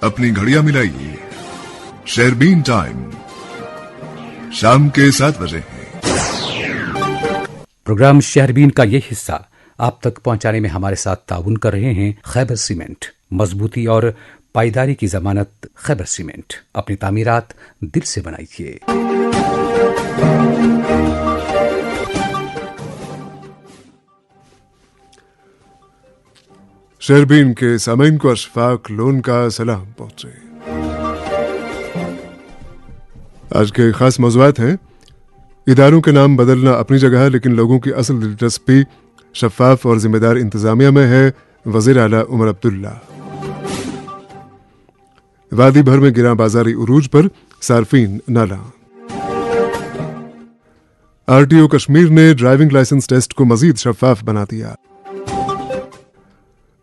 अपनी घड़ियां मिलाइए, शेरबीन टाइम शाम के 7 बजे है। प्रोग्राम शहरबीन का ये हिस्सा आप तक पहुंचाने में हमारे साथ ताउन कर रहे हैं खैबर सीमेंट। मजबूती और पायदारी की जमानत खैबर सीमेंट। अपनी तामीरात दिल से बनाइए। शेरबीन के सामीन को अशफाक लोन का सलाम पहुंचे। आज के खास मौज़ूआत हैं। इदारों के नाम बदलना अपनी जगह है, लेकिन लोगों की असल दिलचस्पी शफाफ और जिम्मेदार इंतजामिया में है। वज़ीर आला उमर अब्दुल्ला। वादी भर में गिरा बाजारी उरूज पर सार्फिन नाला। आरटीओ कश्मीर ने ड्राइविंग लाइसेंस टेस्ट को मजीद शफाफ बना दिया।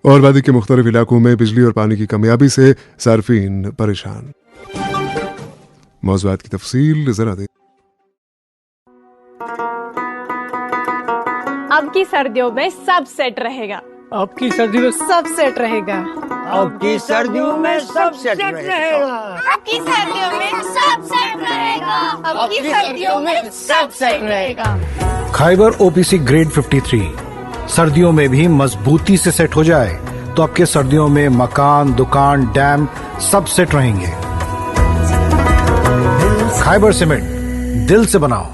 और वादी के मुख्तलिफ इलाकों में बिजली और पानी की कमियाबी से सार्फिन परेशान। मौज़ूआत की तफसील जरा दे। अब की सर्दियों में सब सेट रहेगा। अब की सर्दियों में सब सेट रहेगा। अब की सर्दियों में सब सेट रहेगा। अब की सर्दियों में सब सेट रहेगा। अब की सर्दियों में सब सेट रहेगा। खाइबर ओपीसी ग्रेड 53 सर्दियों में भी मजबूती से सेट हो जाए तो आपके सर्दियों में मकान, दुकान, डैम सब सेट रहेंगे। खाइबर सीमेंट, दिल से बनाओ।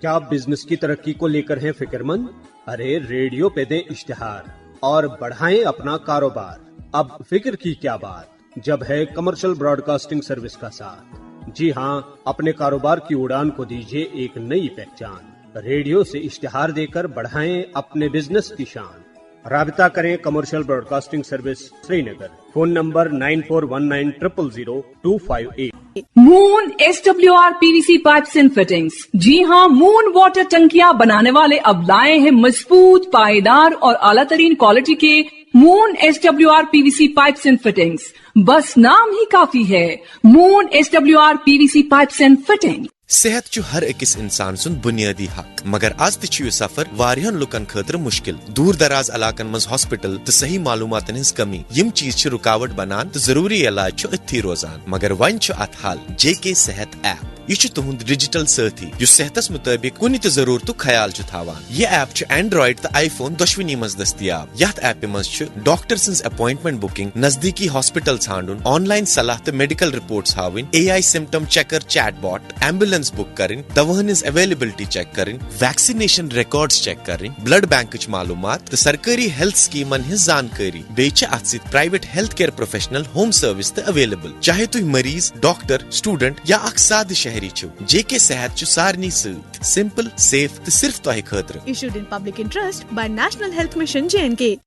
क्या आप बिजनेस की तरक्की को लेकर हैं फिक्रमंद? अरे रेडियो पे दें इश्तिहार और बढ़ाएं अपना कारोबार। अब फिक्र की क्या बात, जब है कमर्शियल ब्रॉडकास्टिंग सर्विस का साथ। जी हां, अपने कारोबार की उड़ान को दीजिए एक नई पहचान। रेडियो से इश्तिहार देकर बढ़ाएं अपने बिजनेस की शान। राबिता करें commercial broadcasting service Srinagar. Phone number 9419000258। Moon SWR PVC pipes and fittings. जी हाँ, मून वाटर टंकियां बनाने वाले अब लाए हैं मजबूत, पायदार और आला तरीन क्वालिटी के moon SWR PVC pipes and fittings. बस नाम ही काफी है, moon SWR PVC pipes and fittings. सेहत चु हर अकिस इंसान सुन बुनियादी हक, मगर आज तु यह सफर वारियन लुकन खतर मुश्किल। दूर दराज इलाकन मज हॉस्पिटल तो सही मालूमातन हिज कमी, यम चीज रुकावट बनान तो जरूरी इलाज अथी रोजान। मगर वन अत हल JK सेहत ऐप। यह तुहद डिजिटल साथी यु सेहतस मुताबिक कुन तो जरूरत ख्याल थावान। यह ऐप एंड्रॉइड तो iPhone दोशवनी मज दस्तियाब। यथ ऐप मज डॉक्टर सन्स अपॉइंटमेंट बुकिंग, नजदीकी हॉस्पिटल छांडुन, ऑनलाइन सलाह तो मेडिकल रिपोर्ट्स हावन, AI symptom checker chatbot, ambulance book करें, दवाहन अवेलेबिलिटी चेक करें, वैक्सीनेशन रिकॉर्ड्स चेक करें, ब्लड बैंक मालूमात तो सरकारी हेल्थ स्कीमन हिज जानकारी। बेच अत सत private health care professional home service तो अवेलेबल। चाहे तुम मरीज, डॉक्टर, स्टूडेंट या अख साद शहरी छो, JK सेहत सारनी सत सिंपल, सेफ तो सिर्फ तुह खतर। Issued in public interest by National Health Mission JNK।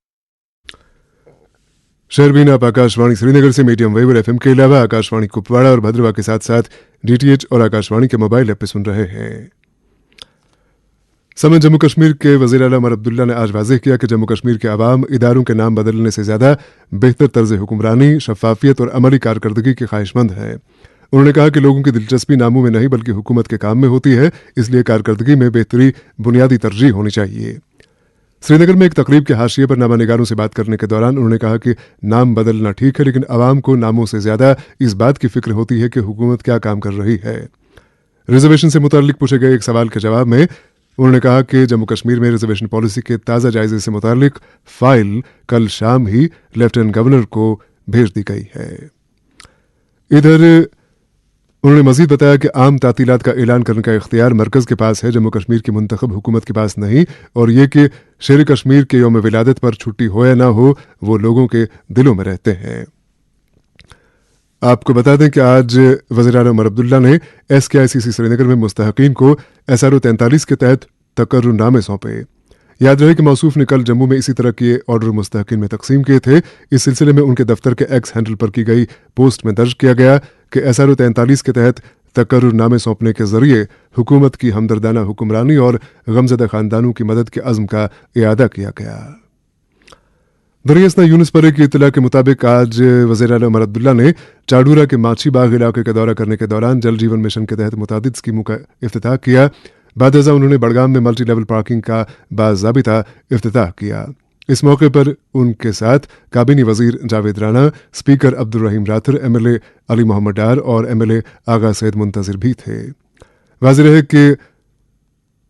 शेरबीन आप आकाशवाणी श्रीनगर से मीडियम वेव और FM के अलावा आकाशवाणी कुपवाड़ा और भद्रवा के साथ साथ DTH और आकाशवाणी के मोबाइल ऐप पे सुन रहे हैं। समय जम्मू कश्मीर के वज़ीर आला उमर अब्दुल्ला ने आज वाज़ेह किया कि जम्मू कश्मीर के अवाम इदारों के नाम बदलने से ज्यादा बेहतर तर्ज हुक्मरानी, शफाफियत और अमली कारकर्दगी के ख्वाहिशमंद है। उन्होंने कहा कि लोगों की दिलचस्पी नामों में नहीं बल्कि हुकूमत के काम में होती है, इसलिए कारकर्दगी में बेहतरी बुनियादी तरजीह होनी चाहिए। श्रीनगर में एक तकरीब के हाशिए पर नामा निगारों से बात करने के दौरान उन्होंने कहा कि नाम बदलना ठीक है, लेकिन अवाम को नामों से ज्यादा इस बात की फिक्र होती है कि हुकूमत क्या काम कर रही है। रिजर्वेशन से मुताल्लिक पूछे गए एक सवाल के जवाब में उन्होंने कहा कि जम्मू कश्मीर में रिजर्वेशन पॉलिसी के ताज़ा जायजे से मुताल्लिक फाइल कल शाम ही लेफ्टिनेंट गवर्नर को भेज दी गई है। इधर उन्होंने मजीद बताया कि आम तातीलात का ऐलान करने का इख्तियार मरकज के पास है, जम्मू कश्मीर की मुंतखब हुकूमत के पास नहीं, और ये कि शेर कश्मीर के यौम विलादत पर छुट्टी हो या ना हो वो लोगों के दिलों में रहते हैं। आपको बता दें कि आज वज़ीर आला उमर अब्दुल्ला ने SKICC श्रीनगर में मुस्तहकीन को SRO 43 के तहत तकर्रुनामे सौंपे। याद रहे कि मौसूफ ने कल जम्मू में इसी तरह के ऑर्डर मुस्तहकीन में तकसीम किए थे। इस सिलसिले में उनके दफ्तर के एक्स हैंडल पर की गई पोस्ट में दर्ज किया गया कि SRO 43 के तहत तकर्रुनामे सौंपने के जरिए हुकूमत की हमदर्दाना हुक्मरानी और गमज़दा खानदानों की मदद के अज़्म का इयादा किया गया। दरियासना यूनुस परे की इत्तला के मुताबिक आज वज़ीर आला उमर अब्दुल्ला ने चाडूरा के माछी बाग इलाके का दौरा करने के दौरान जल जीवन मिशन के तहत मुतादिद स्कीमों का इफ्तिताह किया। बाद उन्होंने बड़गाम में मल्टी लेवल पार्किंग का बाज़ाबिता इफ्तिताह किया। इस मौके पर उनके साथ काबीनी वजीर जावेद राना, स्पीकर अब्दुल रहीम राथर, एमएलए अली मोहम्मद डार और एमएलए आगा सैयद मुंतजिर भी थे। वाज़ेह है कि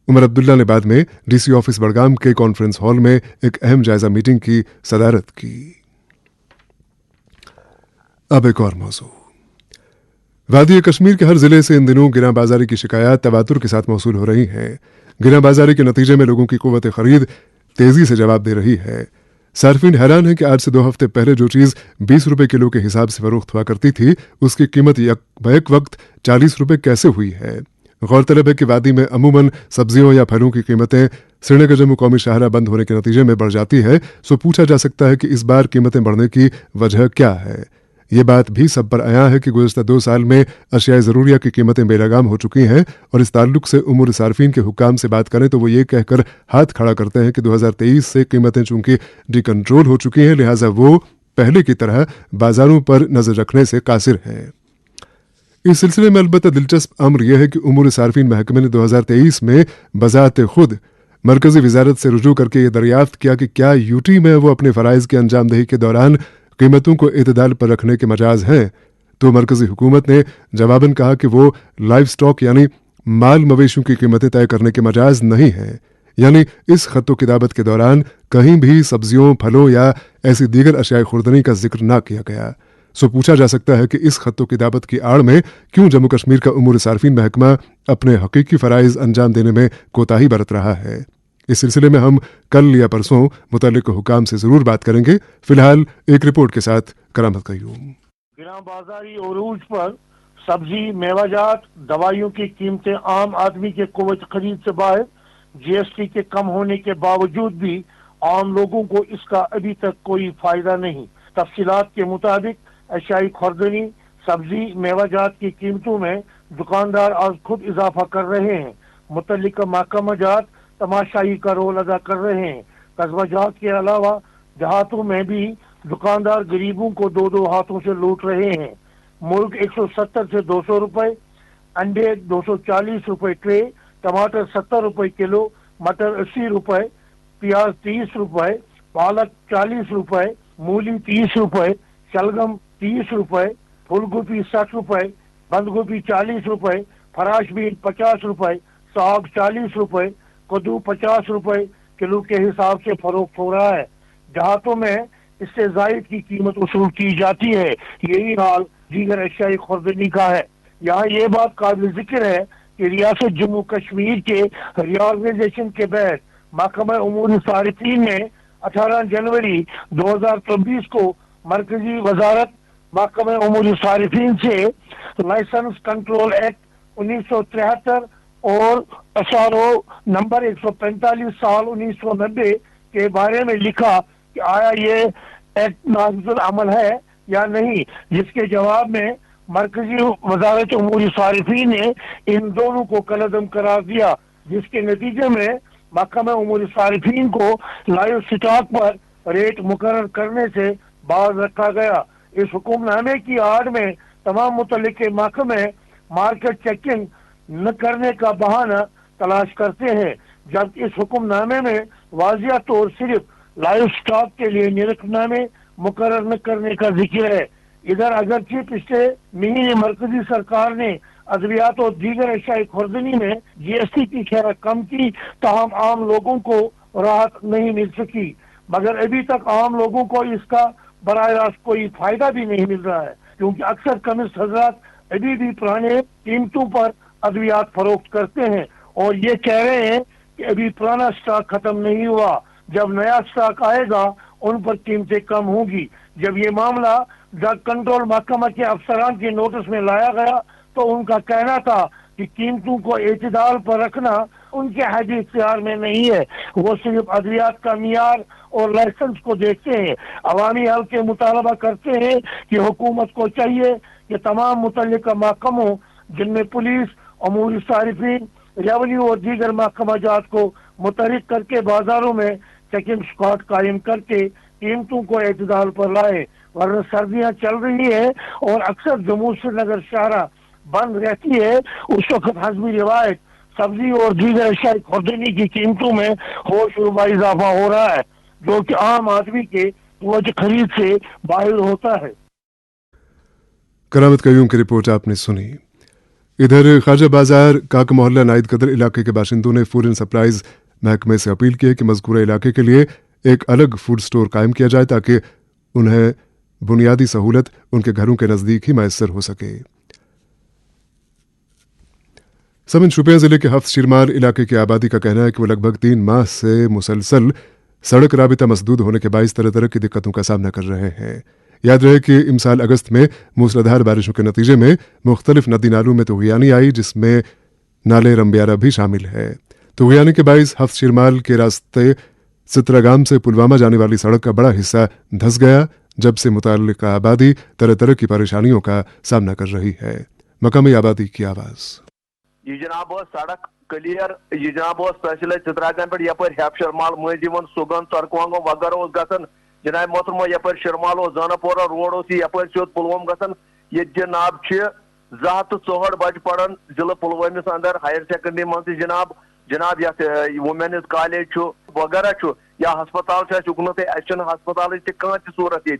उमर अब्दुल्ला ने बाद में डीसी ऑफिस बड़गाम के कॉन्फ्रेंस हॉल में एक अहम जायजा मीटिंग की सदारत की। अब एक और मौजू। वादी कश्मीर के हर जिले से इन दिनों गिरा बाजारी की शिकायत तवातुर के साथ मौसूल हो रही हैं। गिरा बाजारी के नतीजे में लोगों की कुव्वत खरीद तेजी से जवाब दे रही है। सार्फिन हैरान है कि आज से 2 हफ्ते पहले जो चीज़ 20 रुपए किलो के हिसाब से फरोख्त हुआ करती थी, उसकी कीमत एक वक्त 40 रुपए कैसे हुई है। गौरतलब है कि वादी में अमूमन सब्जियों या फलों की कीमतें श्रीनगर जम्मू कौमी शाहरा बंद होने के नतीजे में बढ़ जाती है। सो पूछा जा सकता है कि इस बार कीमतें बढ़ने की वजह क्या है। ये बात भी सब पर आया है कि गुज़श्ता 2 साल में अशियाए ज़रूरिया की कीमतें बेलगाम हो चुकी हैं और इस ताल्लुक से उमूर सार्फिन के हुक्काम से बात करें तो वो ये कहकर हाथ खड़ा करते हैं कि 2023 से कीमतें चूंकि डिकंट्रोल हो चुकी हैं, लिहाजा वो पहले की तरह बाजारों पर नजर रखने से कासिर हैं। इस सिलसिले में अलबत्ता दिलचस्प अमर यह है कि उमूर सार्फिन महकमे ने 2023 में बजाते खुद मरकजी वजारत से रुजू करके ये दरियाफ्त किया कि क्या यूटी में वो अपने फ़राइज़ की अंजामदही के दौरान कीमतों को इतदाल पर रखने के मजाज हैं। तो मरकजी हुकूमत ने जवाबन कहा कि वो लाइव स्टॉक यानी माल मवेशियों की कीमतें तय करने के मजाज नहीं हैं। यानी इस खत्तो किताबत के दौरान कहीं भी सब्जियों, फलों या ऐसी दीगर अशियाए खुर्दनी का जिक्र ना किया गया। सो पूछा जा सकता है कि इस खत्तो किताबत की आड़ में क्यों जम्मू कश्मीर का उमूर सार्फिन महकमा अपने हकीकी फ़राइज़ अंजाम देने में कोताही बरत रहा है। इस सिलसिले में हम कल या परसों मुतल्लिक़ हुकाम से ज़रूर बात करेंगे। फिलहाल एक रिपोर्ट के साथ करामत कयूम। गिरा बाजारी उरूज पर सब्जी, मेवाजात, दवाइयों की कीमतें आम आदमी के कुव्वत खरीद से बाहर। जीएसटी के कम होने के बावजूद भी आम लोगों को इसका अभी तक कोई फायदा नहीं। तफसीलात के मुताबिक अशियाई खुर्दनी, सब्जी, मेवाजात की कीमतों में दुकानदार आज खुद इजाफा कर रहे हैं। मुतल्लिका महकमा जात तमाशाई का रोल अदा कर रहे हैं। कस्बा जात के अलावा देहातों में भी दुकानदार गरीबों को 2-2 हाथों से लूट रहे हैं। मुर्ग 170 से 200 रुपए, अंडे 240 रुपए ट्रे, टमाटर 70 रुपए किलो, मटर 80 रुपए, प्याज 30 रुपए, पालक 40 रुपए, मूली 30 रुपए, शलगम 30 रुपए, फूल गोभी 60 रुपए, बंद गोभी 40 रुपए, फराश बीन 50 रुपए, साग 40 रुपए, कद्दू 50 रुपए किलो के हिसाब से फरोख्त हो रहा है। देहातों में इससे जायद की कीमत वसूल की जाती है। यही हाल दीगर अशियाई खुर्दनी का है। यहाँ ये बात काबिल जिक्र है कि रियासत जम्मू कश्मीर के रिऑर्गेनाइजेशन के बाद महकमा उमूर सारिफीन ने 18 जनवरी 2024 को मरकजी वजारत महकमा उमूर सारिफीन से लाइसेंस कंट्रोल एक्ट 1973 और एसआरओ नंबर 145 साल 1990 के बारे में लिखा कि आया ये एक्ट नाफिजुल अमल है या नहीं, जिसके जवाब में मरकजी वजारत उमूर सारिफीन ने इन दोनों को कलअदम करार दिया, जिसके नतीजे में महकमा उमूर सारिफीन को लाइव स्टॉक पर रेट मुकर्रर करने से बाज रखा गया। इस हुक्मनामे की आड़ में तमाम मुतल्लिके महकमे मार्केट चेकिंग न करने का बहाना तलाश करते हैं, जबकि इस हुक्मनामे में वाजिया तौर सिर्फ लाइव स्टॉक के लिए निरखनामे मुकर्रर न करने का जिक्र है। इधर अगरचे पिछले महीने मरकजी सरकार ने अद्वियात और दीगर अशियाई खुर्दनी में जीएसटी की खैर कम की, ताहम आम लोगों को राहत नहीं मिल सकी। मगर अभी तक आम लोगों को इसका बराह रास्त कोई फायदा भी नहीं मिल रहा है, क्योंकि अक्सर कमिस्ट हजरात अभी भी पुराने कीमतों पर अद्वियात फरोख्त करते हैं और ये कह रहे हैं कि अभी पुराना स्टॉक खत्म नहीं हुआ, जब नया स्टॉक आएगा उन पर कीमतें कम होंगी। जब ये मामला ड्रग कंट्रोल महकमा के अफसरान के नोटिस में लाया गया तो उनका कहना था कि कीमतों को एतदाल पर रखना उनके हद इख्तियार में नहीं है, वो सिर्फ अद्वियात का मियार और लाइसेंस को देखते हैं। अवामी हल के मुतालबा करते हैं कि हुकूमत को चाहिए कि तमाम मुतल्लिका महकमों जिनमें पुलिस, उमूर सारिफीन, रेवेन्यू और दीगर महकमा जात को मुतहरिक करके बाजारों में चेकिंग स्क्वाड कायम करके कीमतों को एतदाल पर लाए, वरना सर्दियां चल रही है और अक्सर जम्मू श्रीनगर शाहरा बंद रहती है। उस वक्त हस्बी रिवायत सब्जी और दीगर अशियाई खुर्दनी की कीमतों में होशरुबा इजाफा हो रहा है। जो कि आम आदमी के क़ुव्वत खरीद से बाहर होता है। करामत कयूम की रिपोर्ट आपने सुनी। इधर ख्वाजा बाजार काक मोहल्ला नाइद कदर इलाके के बाशिंदों ने फूड एंड सप्लाईज महकमे से अपील की है कि मज़कूरा इलाके के लिए एक अलग फूड स्टोर कायम किया जाए ताकि उन्हें बुनियादी सहूलत उनके घरों के नज़दीक ही मैसर हो सके। समन शुपियां जिले के हफ्स शिरमार इलाके की आबादी का कहना है कि वो लगभग 3 माह से मुसलसल सड़क राबिता मसदूद होने के बाइस तरह तरह की दिक्कतों का सामना कर रहे हैं। याद रहे कि इमसाल अगस्त में मूसलाधार बारिशों के नतीजे में मुख्तलिफ नदी नालों में तुग़यानी आई, जिसमें नाले रंबियारा भी शामिल है। तुग़यानी के बाइस हफ्स शिरमाल के रास्ते चित्रागाम से पुलवामा जाने वाली सड़क का बड़ा हिस्सा धंस गया, जब से मुताल्लिका आबादी तरह तरह की परेशानियों का सामना कर रही है। मकामी आबादी की आवाज़। ये जनाब सड़क क्लियर, ये जनाब तहसील चित्रागाम पे यपर हेप शर्माल मजीवन सुगन तरकवांगो वगैरह गसन जनाब मोहतरमा यपर शर्माल जानपोरा रोड यपर सोद पुलवम गसन। ये जनाब 204 बज पड़न जिला पुलवमस अंदर हायर सेकेंडरी मन जनाब ये वुमेन्स कॉलेज वगैरह या हस्पताल उकन हस्पताल कह सूरत ये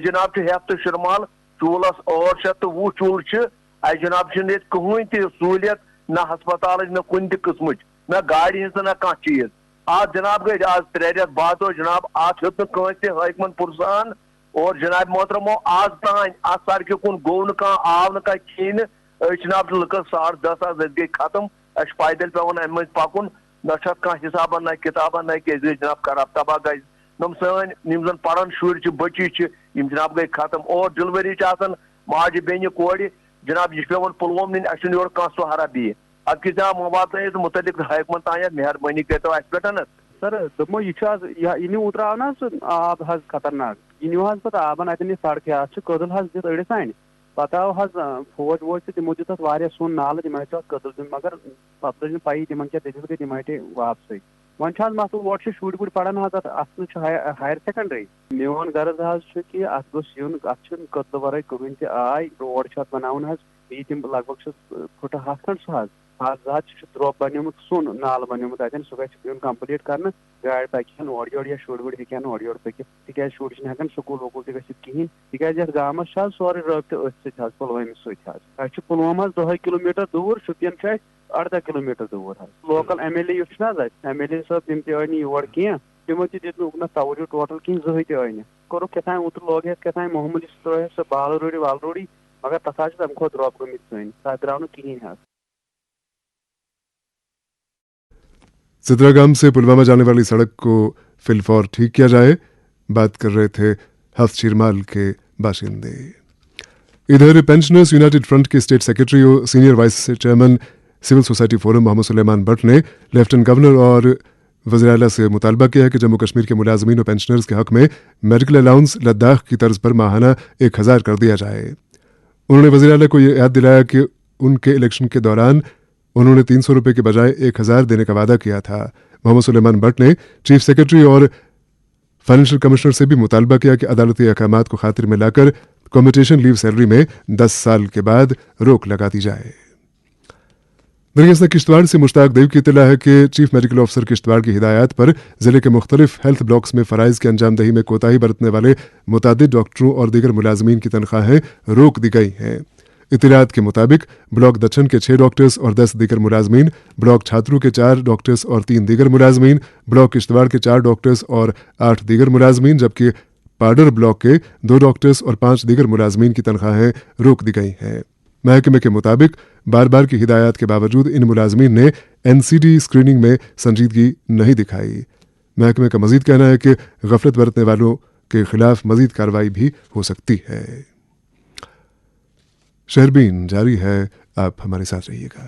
जनाब हेप तो शर्माल चूलस 820 चूल जनाब कहन तहूलियत ना हस्पताल न कुन किस्म न गाड़ी हज ना कह चीज। आज जनाब गई आज 3 रेत बाद जनाब आज हकमन पुरसान और जनाब मोहतरमो आज तान आज सड़क कुन गो न आव न कहें जनाब लुक 10:30 गई खत्म अस पैदल पेवन अम पकुन न हिसाबा न किताबा न जनाब खराब तबाह गई नम सन पढ़ान शुर बच्ची जनाब गई खत्म और डिलवरी माज बेन कोड़ जनाब यह पेवन पुलवम नीन अस योर कह सहारा बी अब कि मवाद मुतलिक हकमन तान मेहरबानी करो अस पे सर दमो यह उतराव ना आब हज खतरनाक यह पे आबन अतन सड़क अत कदल हज दित अड़िस अन पे आव हज फौज वोज तमो दित सुन नाल तम कदल दिन मगर पे लग पी तम क्या दलिल गई तम हटे वापस वन मसल वोट शुर वुर पढ़ान हज अत हायर सेकेंडरी मेन गर्ज हज कि अत गुन अत कदल वर कहन तय रोड बनावन हज ये तम लगभग फुट 100 खंड सह आज द्रोप बनियोमुत सुन नाल बनियोमुत अतन सह गन कंप्लीट कर गाड़ पकन ओर योर या शुर वुर हेकन ओर योर पकित तिक शुर हेकन स्कूल वकूल तहन तिक गामस सोरे रबत अथ पुलवम सत पुलवामा 10 किलोमीटर दूर शुपियन 18 किलोमीटर दूर लोकल MLA MLA साहब तम तय योर कह तमो दित तवजो टोटल कहीं जह तय कोर क्या उतर लोग क्या मामूली त्रे सह बाल रोड़ी वाल रोड़ी मगर तथा तम खुद ड्रॉप गमित सन तथ द्राव कहें। चित्रागाम से पुलवामा जाने वाली सड़क को फिलफौर ठीक किया जाए, बात कर रहे थे हफ्स शिरमाल के बाशिंदे। इधर पेंशनर्स यूनाइटेड फ्रंट के स्टेट सेक्रेटरी और senior vice chairman civil society forum Mohammad Suleman Bhat ने लेफ्टिनेंट गवर्नर और वज़ीर आला से मुतालबा किया है कि जम्मू कश्मीर के मुलाजमीन और पेंशनर्स के हक में मेडिकल अलाउंस लद्दाख की तर्ज पर माहाना 1000 कर दिया जाए। उन्होंने वज़ीर आला को यह याद दिलाया कि उनके इलेक्शन के दौरान उन्होंने 300 रुपये के बजाय 1000 देने का वादा किया था। मोहम्मद सुलेमान भट्ट ने चीफ सेक्रेटरी और फाइनेंशियल कमिश्नर से भी मुतालबा किया कि अदालती अहकामात को खातिर में लाकर कम्यूटेशन लीव सैलरी में 10 साल के बाद रोक लगा दी जाए। दरअसल किश्तवाड़ से मुश्ताक देव की इत्तला है कि चीफ मेडिकल ऑफिसर किश्तवाड़ की हिदायत पर जिले के मुख्तलिफ हेल्थ ब्लॉक्स में फ़राइज़ की अंजामदही में कोताही बरतने वाले मुतादिद डॉक्टरों और दीगर मुलाजमीन की तनख्वाहें रोक दी गई हैं। इत्तलात के मुताबिक ब्लॉक दक्षिण के 6 डॉक्टर्स और 10 दीगर मुलाजमीन, ब्लॉक छात्रों के 4 डॉक्टर्स और 3 दीगर मुलाजमीन, ब्लॉक किश्तवाड़ के 4 डॉक्टर्स और 8 दीगर मुलाजमीन, जबकि पाडर ब्लॉक के 2 डॉक्टर्स और 5 दीगर मुलाजमीन की तनख्वाहें रोक दी गई हैं। महकमे के मुताबिक बार बार की हिदायत के बावजूद इन मुलाजमीन ने NCD स्क्रीनिंग में संजीदगी नहीं दिखाई। महकमे का मजीद कहना है कि गफलत बरतने वालों के खिलाफ मजीद कार्रवाई भी हो सकती है। शहरबीन जारी है, आप हमारे साथ रहिएगा।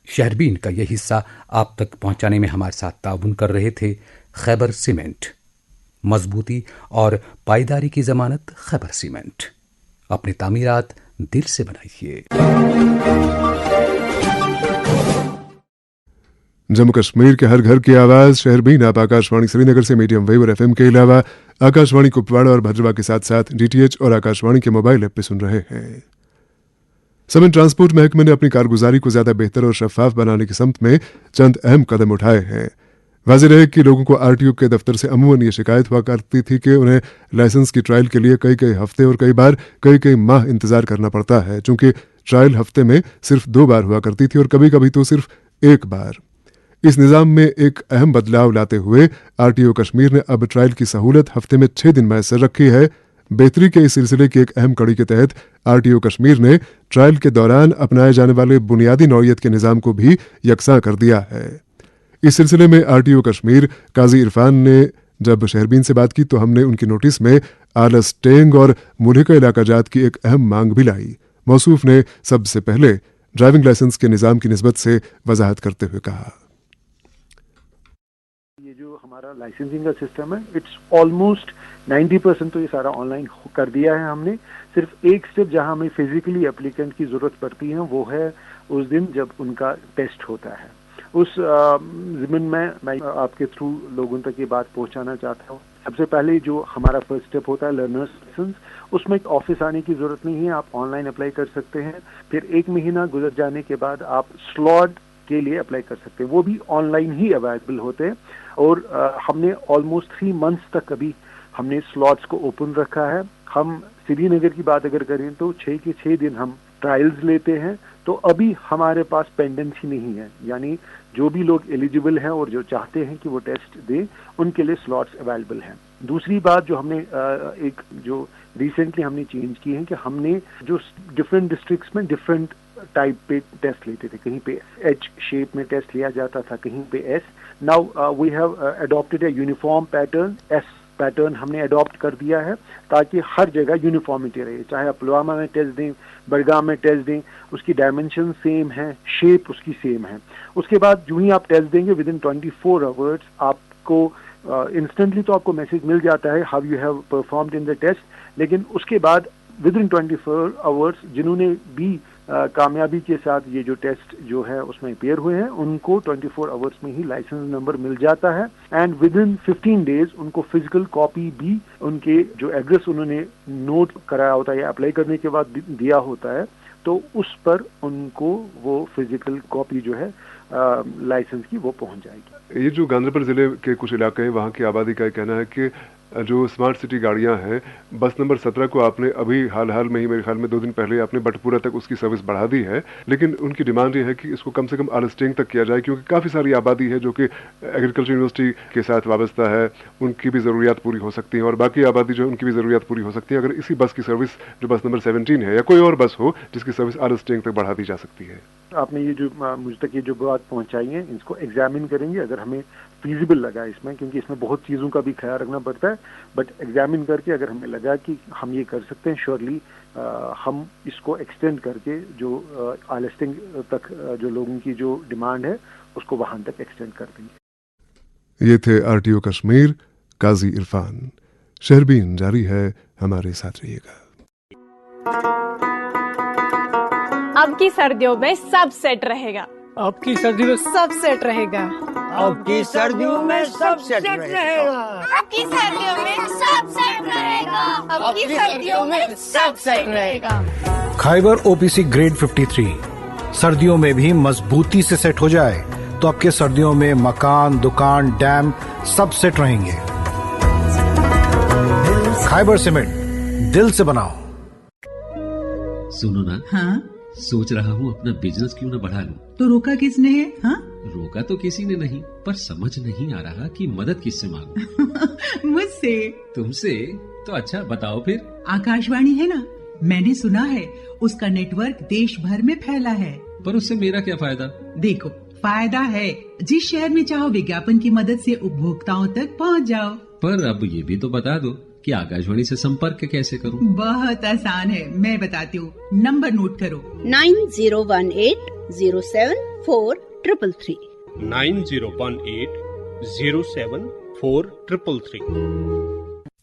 शहरबीन का यह हिस्सा आप तक पहुंचाने में हमारे साथ ताउन कर रहे थे खैबर सीमेंट। मजबूती और पायदारी की जमानत खैबर सीमेंट। अपनी तामीरात दिल से बनाइए। जम्मू कश्मीर के हर घर की आवाज़ शहरबीन आप आकाशवाणी श्रीनगर से मीडियम वेव और FM के अलावा आकाशवाणी कुपवाड़ा और भद्रवा के साथ साथ DTH और आकाशवाणी के मोबाइल ऐप पे सुन रहे हैं। समेत ट्रांसपोर्ट महकमे ने अपनी कारगुजारी को ज्यादा बेहतर और शफाफ बनाने की समत में चंद अहम कदम उठाए हैं। वाज़ेह रहे कि लोगों को आरटीओ के दफ्तर से अमूमन ये शिकायत हुआ करती थी कि उन्हें लाइसेंस की ट्रायल के लिए कई हफ्ते और कई बार कई माह इंतजार करना पड़ता है, चूंकि ट्रायल हफ्ते में सिर्फ 2 बार हुआ करती थी और कभी कभी तो सिर्फ 1 बार। इस निज़ाम में एक अहम बदलाव लाते हुए आरटीओ कश्मीर ने अब ट्रायल की सहूलत हफ्ते में 6 दिन मैसर रखी है। बेहतरी के इस सिलसिले की एक अहम कड़ी के तहत आरटीओ कश्मीर ने ट्रायल के दौरान अपनाए जाने वाले बुनियादी नौइयत के निज़ाम को भी यकसा कर दिया है। इस सिलसिले में आरटीओ कश्मीर काजी इरफान ने जब शहरबीन से बात की तो हमने उनकी नोटिस में आलस टेंग और मुल्हिका इलाका जात की एक अहम मांग भी लाई। मौसूफ ने सबसे पहले ड्राइविंग लाइसेंस के निज़ाम की निस्बत से वजाहत करते हुए कहा, ये जो हमारा लाइसेंसिंग का सिस्टम है, इट्स ऑलमोस्ट 90% तो ये सारा ऑनलाइन कर दिया है हमने। सिर्फ एक स्टेप जहां हमें फिजिकली एप्लीकेंट की जरूरत पड़ती है वो है उस दिन जब उनका टेस्ट होता है। उस ज़मीन में मैं आपके थ्रू लोगों तक ये बात पहुंचाना चाहता हूँ। सबसे पहले जो हमारा फर्स्ट स्टेप होता है लर्नर्स लाइसेंस, उसमें एक ऑफिस आने की जरूरत नहीं है, आप ऑनलाइन अप्लाई कर सकते हैं। फिर 1 महीना गुजर जाने के बाद आप स्लॉट के लिए अप्लाई कर सकते हैं, वो भी ऑनलाइन ही अवेलेबल होते हैं। और हमने ऑलमोस्ट 3 मंथ्स तक अभी हमने स्लॉट्स को ओपन रखा है। हम श्रीनगर की बात अगर करें तो 6 के 6 दिन हम ट्रायल्स लेते हैं, तो अभी हमारे पास पेंडेंसी नहीं है, यानी जो भी लोग एलिजिबल हैं और जो चाहते हैं कि वो टेस्ट दें उनके लिए स्लॉट्स अवेलेबल हैं। दूसरी बात जो हमने एक जो रिसेंटली हमने चेंज की है कि हमने जो डिफरेंट डिस्ट्रिक्ट्स में डिफरेंट टाइप पे टेस्ट लेते थे, कहीं पे एच शेप में टेस्ट लिया जाता था, कहीं पे एस। Now we have adopted a uniform pattern, एस पैटर्न हमने अडॉप्ट कर दिया है ताकि हर जगह यूनिफॉर्मिटी रहे। चाहे आप पुलवामा में टेस्ट दें, बड़गाम में टेस्ट दें, उसकी डायमेंशन सेम है, शेप उसकी सेम है। उसके बाद जो ही आप टेस्ट देंगे विद इन 24 आवर्स आपको इंस्टेंटली तो आपको मैसेज मिल जाता है how you have performed in the test, लेकिन उसके बाद विद इन 24 आवर्स जिन्होंने भी कामयाबी के साथ ये जो टेस्ट जो है उसमें अपेयर हुए हैं उनको 24 आवर्स में ही लाइसेंस नंबर मिल जाता है। एंड विद इन 15 डेज उनको फिजिकल कॉपी भी उनके जो एड्रेस उन्होंने नोट कराया होता है या अप्लाई करने के बाद दिया होता है, तो उस पर उनको वो फिजिकल कॉपी जो है लाइसेंस की वो पहुंच जाएगी। ये जो गांधरबल जिले के कुछ इलाके हैं वहाँ की आबादी का कहना है कि जो स्मार्ट सिटी गाड़ियां हैं, बस नंबर 17 को आपने अभी हाल में ही मेरे ख्याल में 2 दिन पहले आपने बटपुरा तक उसकी सर्विस बढ़ा दी है, लेकिन उनकी डिमांड ये है कि इसको कम से कम आलस्टेंग तक किया जाए, क्योंकि काफ़ी सारी आबादी है जो कि एग्रीकल्चर यूनिवर्सिटी के साथ वाबस्ता है, उनकी भी ज़रूरियात पूरी हो सकती हैं और बाकी आबादी जो है उनकी भी ज़रूरियात पूरी हो सकती है अगर इसी बस की सर्विस जो बस नंबर 17 है या कोई और बस हो जिसकी सर्विस आलस्टेंग तक बढ़ा दी जा सकती है। आपने ये जो मुझ तक ये जो बात पहुंचाई है इसको एग्जामिन करेंगे अगर हमें फीजिबल लगा इसमें, क्योंकि इसमें बहुत चीज़ों का भी ख्याल रखना पड़ता है, बट एग्जामिन करके अगर हमें लगा कि हम ये कर सकते हैं श्योरली हम इसको एक्सटेंड करके जो आलस्टिंग तक जो लोगों की जो डिमांड है उसको वहां तक एक्सटेंड कर देंगे। ये थे आरटीओ कश्मीर काजी इरफान। शहरबीन जारी है, हमारे साथ रहिएगा। अब की सर्दियों में सब सेट रहेगा। अब की सर्दियों में सब सेट रहेगा। अब की सर्दियों में सब सेट रहेगा। अब की सर्दियों में सब सेट रहेगा। अब की सर्दियों में सब सेट रहेगा। खाइबर ओपीसी ग्रेड 53 सर्दियों में भी मजबूती से सेट हो जाए तो आपके सर्दियों में मकान, दुकान, डैम सब सेट रहेंगे। खाइबर सीमेंट, दिल से बनाओ। सुनो ना, हाँ? सोच रहा हूँ अपना बिजनेस क्यों न बढ़ा लूं। तो रोका किसने है? हाँ? रोका तो किसी ने नहीं, पर समझ नहीं आ रहा कि मदद किससे मांगूं। मुझसे। तुमसे? तो अच्छा बताओ फिर। आकाशवाणी है ना, मैंने सुना है उसका नेटवर्क देश भर में फैला है। पर उससे मेरा क्या फायदा? देखो, फायदा है, जिस शहर में चाहो विज्ञापन की मदद से उपभोक्ताओं तक पहुँच जाओ। पर अब ये भी तो बता दो कि आकाशवाणी से संपर्क कैसे करूं? बहुत आसान है, मैं बताती हूँ। नंबर नोट करो 9018074333 9018074333।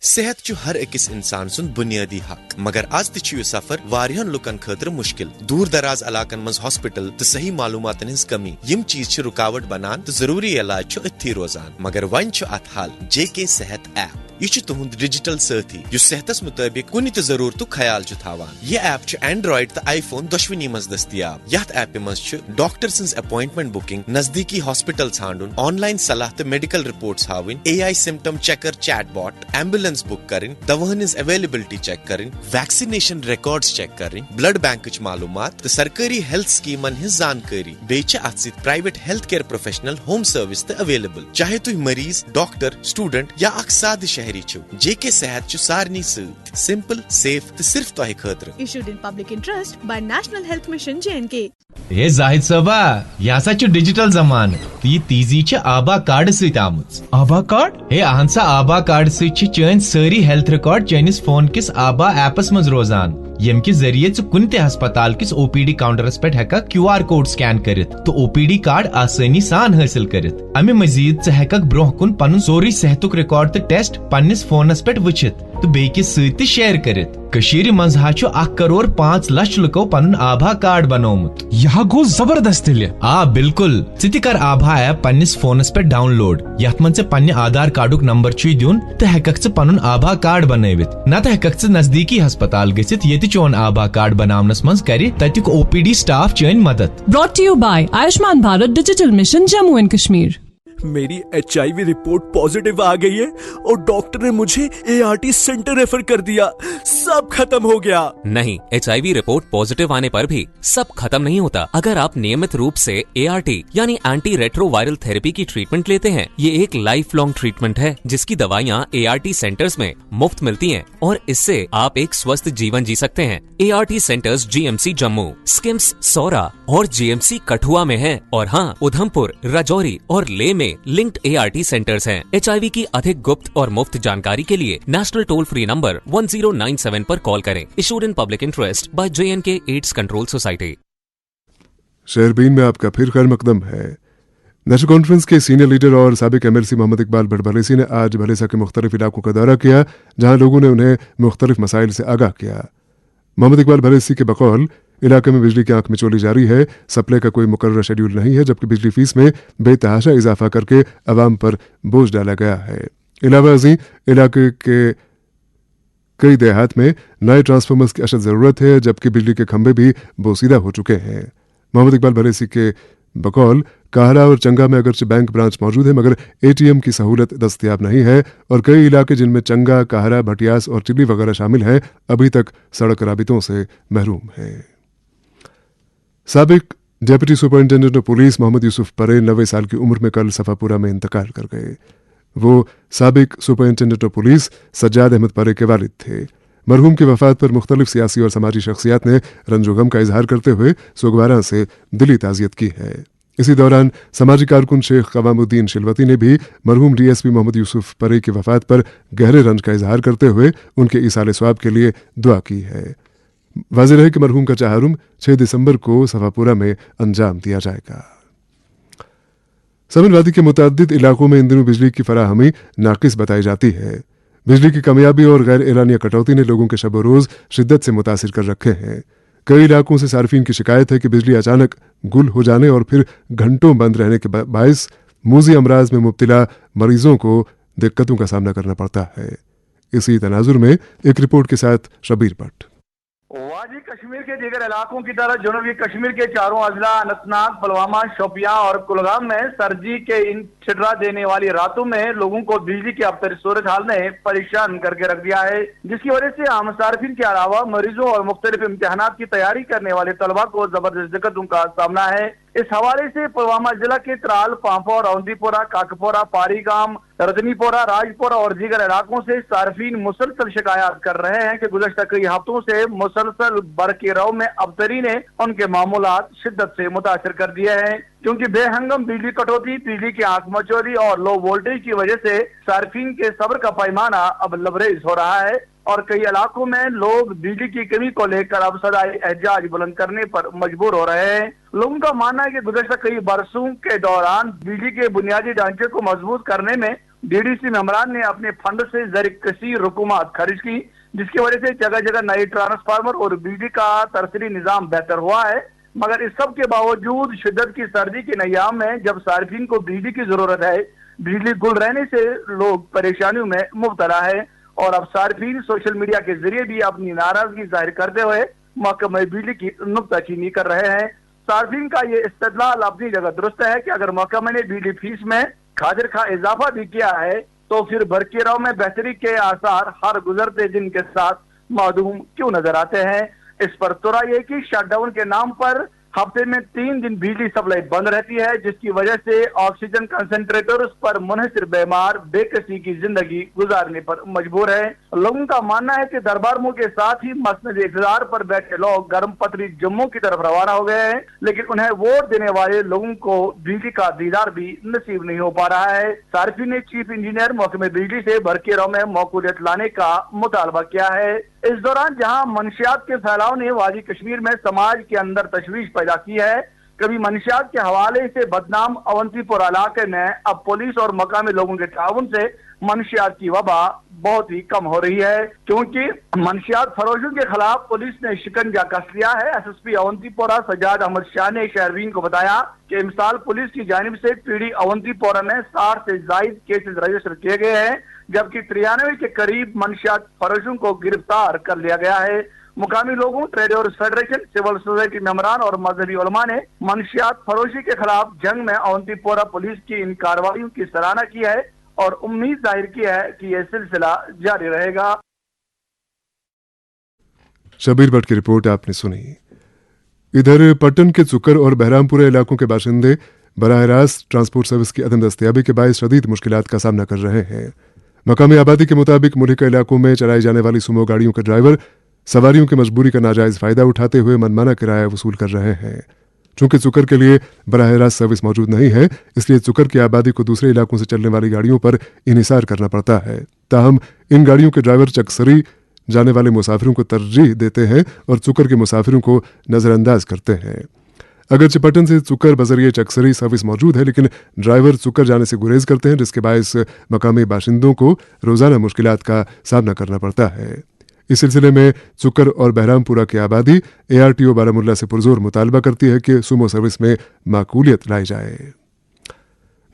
सेहत चु हर अकिस इंसान सुन बुनियादी हक, मगर आज तु सफर वारियन लुकन खतर मुश्किल। दूर दराज इलाकन मज हॉस्पिटल तो सही मालूमातन हिंज कमी, यम चीज रुकावट बनान तो जरूरी इलाज अथी रोजान। मगर वन अत हाल JK सेहत ऐप। یہ تہد ڈیجیٹل ساتھی اس صحتس مطابق کن تہ ضرورت خیال تھاوان. یہ ایپ اینڈرائڈ تو آئی فون دشونی مز دستیاب. یتھ ایپہ مز ڈاکٹر سنز اپوائنٹمنٹ بکنگ، نزدیکی ہاسپٹل ژھانڈن، آن لائن صلاح تو میڈیکل رپورٹس ہاؤن، AI symptom checker chatbot, ambulance book کریں، دواہن ہز اویلیبلٹی چیک کریں، ویکسینیشن ریکارڈز چیک کریں، بلڈ بینکچ معلومات تو سرکاری ہیلتھ سکیمن ہز زانکاری. بیچ ات ست private health care professional home service تو اویلیبل. چاہے تھی مریض، ڈاکٹر، سٹوڈنٹ یا اخ ساد شہری چھو، JK صحت سارنی ست سمپل، سیف تو صرف تہ خاطر. Issued in public interest by National Health Mission JNK. اے زاہد صٲبا، یہ ہسا ڈیجیٹل زمانہ تو یہ تیزی آبا کارڈ ست آمت. آبا کارڈ؟ ہے اہن سا آبا کارڈ ست چٲنۍ سٲری ہیلتھ ریکارڈ چٲنِس فون کس آبا ایپس مز روزان، یم کہ ذریعے کن تہ ہسپتال کس OPD کاؤنٹرس پہ ہیکا QR کوڈ سکین کرت تو OPD کارڈ آسانی سان حاصل کرت. امہ مزید ژٕ ہیکک برونٛہہ کن پنن سورُے صحتک ریکارڈ تو ٹیسٹ پننس فونس پہ وچھت تو بیکس ست شیئر کرت. کشیر مز 1.5 کروڑ 5 لچھ لکو پنن آبا کارڈ بنومت. یہ گو زبردست تیلہِ. آ بالکل. ژٕ تہِ کر آبا ایپ پننس فونس پہ ڈاؤن لوڈ یتھ من پنہ آدھار کارڈک نمبر چھُے دیُن تو ہیککھ ژٕ پنن آبا کارڈ بنٲوِتھ. نتہٕ ہیککھ ژٕ نزدیکی ہسپتال گژھِتھ ییٚتہِ چون آبا کارڈ بناونس منٛز کرِ تتیُک OPD سٹاف چٲنۍ مدد. Brought to you by Ayushman Bharat digital mission Jammu and Kashmir. میری HIV رپورٹ پازیٹیو آ گئی ہے اور ڈاکٹر نے مجھے ART سینٹر ریفر کر دیا. سب ختم ہو گیا. نہیں، HIV رپورٹ پازیٹیو آنے پر بھی سب ختم نہیں ہوتا. اگر آپ نیمت روپ سے ART یعنی اینٹی ریٹرو وائرل تھراپی کی ٹریٹمنٹ لیتے ہیں، یہ ایک لائف لانگ ٹریٹمنٹ ہے جس کی دوائیاں ART سینٹرز میں مفت ملتی ہیں اور اس سے آپ ایک سوستھ جیون جی سکتے ہیں. ART centres GMC Jammu, succumbs سورا اور GMC کٹھوا میں ہیں، اور ہاں ادھم پور، راجوری اور لے میں لنکڈ ART سینٹرز ہیں. HIV کی ادھک گپت اور مفت جانکاری کے لیے نیشنل ٹول فری نمبر 1097 پر کال کریں. Issued in public interest by JNK AIDS control society. شہربین میں آپ کا پھر خیر مقدم ہے. نیشنل کانفرنس کے سینئر لیڈر اور سابق MLC محمد اقبال بٹ بھلیسی نے آج بھلیسا کے مختلف علاقوں کا دورہ کیا جہاں لوگوں نے انہیں مختلف مسائل سے آگاہ کیا. محمد اقبال بھلیسی کے بقول علاقے میں بجلی کی آنکھ میں چولی جاری ہے، سپلائی کا کوئی مقررہ شیڈیول نہیں ہے، جبکہ بجلی فیس میں بے تحاشا اضافہ کر کے عوام پر بوجھ ڈالا گیا ہے. علاوہ ازیں علاقے کے کئی دیہات میں نئے ٹرانسفارمرز کی اشد ضرورت ہے، جبکہ بجلی کے کھمبے بھی بوسیدہ ہو چکے ہیں. محمد اقبال بھلیسی کے بقول کاہڑا اور چنگا میں اگرچہ بینک برانچ موجود ہے مگر ATM کی سہولت دستیاب نہیں ہے، اور کئی علاقے جن میں چنگا، کاہڑا، بھٹیاس اور چلی وغیرہ شامل ہیں ابھی تک سڑک رابطوں سے محروم ہیں. سابق ڈپٹی سپرنٹینڈنٹ آف پولیس محمد یوسف پرے 90 سال کی عمر میں کل صفاپورہ میں انتقال کر گئے. وہ سابق superintendent of police Sajad Ahmad Parray کے والد تھے. مرحوم کی وفات پر مختلف سیاسی اور سماجی شخصیات نے رنج و غم کا اظہار کرتے ہوئے سوگواراں سے دلی تعزیت کی ہے. اسی دوران سماجی کارکن شیخ قوام الدین شلوتی نے بھی مرحوم DSP محمد یوسف پرے کی وفات پر گہرے رنج کا اظہار کرتے ہوئے ان کے ایصال ثواب کے لیے دعا کی ہے. واضح رہے کہ مرحوم کا چہارم 6 دسمبر کو صفاپورہ میں انجام دیا جائے گا. سمن وادی کے متعدد علاقوں میں ان دنوں بجلی کی فراہمی ناقص بتائی جاتی ہے. بجلی کی کمیابی اور غیر اعلانیہ کٹوتی نے لوگوں کے شب و روز شدت سے متاثر کر رکھے ہیں. کئی علاقوں سے صارفین کی شکایت ہے کہ بجلی اچانک گل ہو جانے اور پھر گھنٹوں بند رہنے کے باعث موذی امراض میں مبتلا مریضوں کو دقتوں کا سامنا کرنا پڑتا ہے. اسی تناظر میں ایک رپورٹ کے ساتھ شبیر بٹ. وادی کشمیر کے دیگر علاقوں کی طرح جنوبی کشمیر کے چاروں اضلاع اننت ناگ، پلوامہ، شوپیاں اور کلگام میں سردی کے ان چھٹرا دینے والی راتوں میں لوگوں کو بجلی کی ابتری صورتحال نے پریشان کر کے رکھ دیا ہے، جس کی وجہ سے عام صارفین کے علاوہ مریضوں اور مختلف امتحانات کی تیاری کرنے والے طلباء کو زبردست دقتوں کا سامنا ہے. اس حوالے سے پلوامہ ضلع کے ترال، پامپور، اوندی پورہ، کاکپورہ، پاری گام، رجنی پورہ، راج پورہ اور دیگر علاقوں سے صارفین مسلسل شکایات کر رہے ہیں کہ گزشتہ کئی ہفتوں سے مسلسل برقی رو میں ابتری نے ان کے معمولات شدت سے متاثر کر دیے ہیں، کیونکہ بے ہنگم بجلی کٹوتی، بجلی کی آنکھ مچولی اور لو وولٹیج کی وجہ سے صارفین کے صبر کا پیمانہ اب لبریز ہو رہا ہے اور کئی علاقوں میں لوگ بجلی کی کمی کو لے کر اب صدائے احتجاج بلند کرنے پر مجبور ہو رہے ہیں. لوگوں کا ماننا ہے کہ گزشتہ کئی برسوں کے دوران بجلی کے بنیادی ڈھانچے کو مضبوط کرنے میں DDC ممبران نے اپنے فنڈ سے زر کثیر رقومات خرچ کی، جس کی وجہ سے جگہ جگہ نئے ٹرانسفارمر اور بجلی کا ترسیلی نظام بہتر ہوا ہے. مگر اس سب کے باوجود شدت کی سردی کے ایام میں جب صارفین کو بجلی کی ضرورت ہے बिजली गुल रहने से लोग परेशानियों में मुब्तला है और अब सार्फिन सोशल मीडिया के जरिए भी अपनी नाराजगी जाहिर करते हुए महकमा बिजली की नुक्ताचीनी कर रहे हैं। सार्फिन का ये इस्तदलाल अपनी जगह दुरुस्त है कि अगर महकमे ने बिजली फीस में खातिर खा इजाफा भी किया है तो फिर बरकराव में बेहतरी के आसार हर गुजरते दिन के साथ मादूम क्यों नजर आते हैं। इस पर तुरा ये कि शटडाउन के नाम पर हफ्ते में 3 दिन बिजली सप्लाई बंद रहती है, जिसकी वजह से ऑक्सीजन कंसंट्रेटर्स पर मुनहसर बीमार बेकसी की जिंदगी गुजारने पर मजबूर है। लोगों का मानना है कि दरबार मुल्क के साथ ही मसनद इक़्तिदार पर बैठे लोग गर्म पतरी जम्मू की तरफ रवाना हो गए हैं, लेकिन उन्हें वोट देने वाले लोगों को बिजली का दीदार भी नसीब नहीं हो पा रहा है। सार्फिन ने चीफ इंजीनियर महकमे बिजली से बरकराव में मौकूलियत लाने का मुतालबा किया है। इस दौरान जहां मंशियात के फैलाव ने वादी कश्मीर में समाज के अंदर तशवीश पैदा की है, कभी मंशियात के हवाले से बदनाम अवंतीपुर इलाके में अब पुलिस और मकामी लोगों के ताउन से मंशियात की वबा बहुत ही कम हो रही है, क्योंकि मंशियात फरोशों के खिलाफ पुलिस ने शिकंजा कस लिया है। SSP अवंतीपोरा सजाद अहमद शाह ने शहरवीन को बताया कि इमसाल पुलिस की जानिब से पीडी अवंतीपोरा में 60 से जायद केसेस रजिस्टर किए गए हैं, जबकि 93 के करीब मंशियात फरोशों को गिरफ्तार कर लिया गया है। मुकामी लोगों, ट्रेडर्स फेडरेशन, सिविल सोसाइटी मेंबरान और मजहबी उलमा ने मंशियात फरोशी के खिलाफ जंग में अवंतीपोरा पुलिस की इन कार्रवाइयों की सराहना की है और उम्मीद जाहिर की है कि यह सिलसिला जारी रहेगा। शबीर भट्ट की रिपोर्ट आपने सुनी। इधर पट्टन के चुकर और बहरामपुरा इलाकों के बाशिंदे बराह रास्त ट्रांसपोर्ट सर्विस की अदम दस्तयाबी के बायस शदीद मुश्किलात का सामना कर रहे हैं। मकामी आबादी के मुताबिक मुल्का इलाकों में चलाई जाने वाली सुमो गाड़ियों के ड्राइवर सवारियों की मजबूरी का नाजायज फायदा उठाते हुए मनमाना किराया वसूल कर रहे हैं। चूंकि चुकर के लिए बराह रास्त सर्विस मौजूद नहीं है, इसलिए चुकर की आबादी को दूसरे इलाकों से चलने वाली गाड़ियों पर इन्हिसार करना पड़ता है। ताहम इन गाड़ियों के ड्राइवर चकसरी जाने वाले मुसाफिरों को तरजीह देते हैं और चुकर के मुसाफिरों को नजरअंदाज करते हैं। अगरचे पटन से चुकर बजरिए चकसरी सर्विस मौजूद है, लेकिन ड्राइवर चुकर जाने से गुरेज करते हैं, जिसके बायस मकामी बाशिंदों को रोजाना मुश्किलात का सामना करना पड़ता है। इस सिलसिले में चुकर और बहरामपुरा की आबादी ARTO बारामुल्ला से पुरजोर मुतालबा करती है कि सुमो सर्विस में माकूलियत लाई जाए।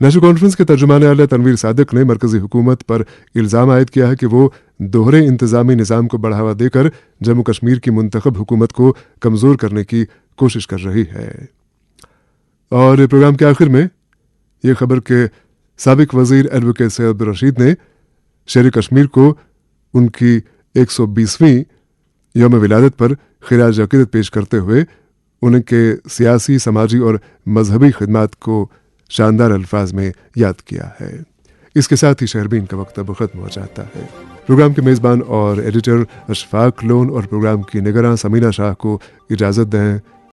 नेशनल कॉन्फ्रेंस के तर्जुमान आला तनवीर सादिक ने मरकजी हुकूमत पर इल्ज़ाम आयद किया है कि वो दोहरे इंतजामी निज़ाम को बढ़ावा देकर जम्मू कश्मीर की मुंतखब हुकूमत को कमज़ोर करने की कोशिश कर रही है। और प्रोग्राम के आखिर में ये खबर के साबिक वजीर एडवोकेट सैयद रशीद ने शेर कश्मीर को उनकी 120वीं यौम विलादत पर खिराज अकीदत पेश करते हुए उनके सियासी, समाजी और मजहबी खिदमात को शानदार अल्फाज में याद किया है। इसके साथ ही शहरबीन का वक्त अब खत्म हो जाता है। प्रोग्राम के मेज़बान और एडिटर अशफाक लोन और प्रोग्राम की निगरान समीना शाह को इजाज़त दें।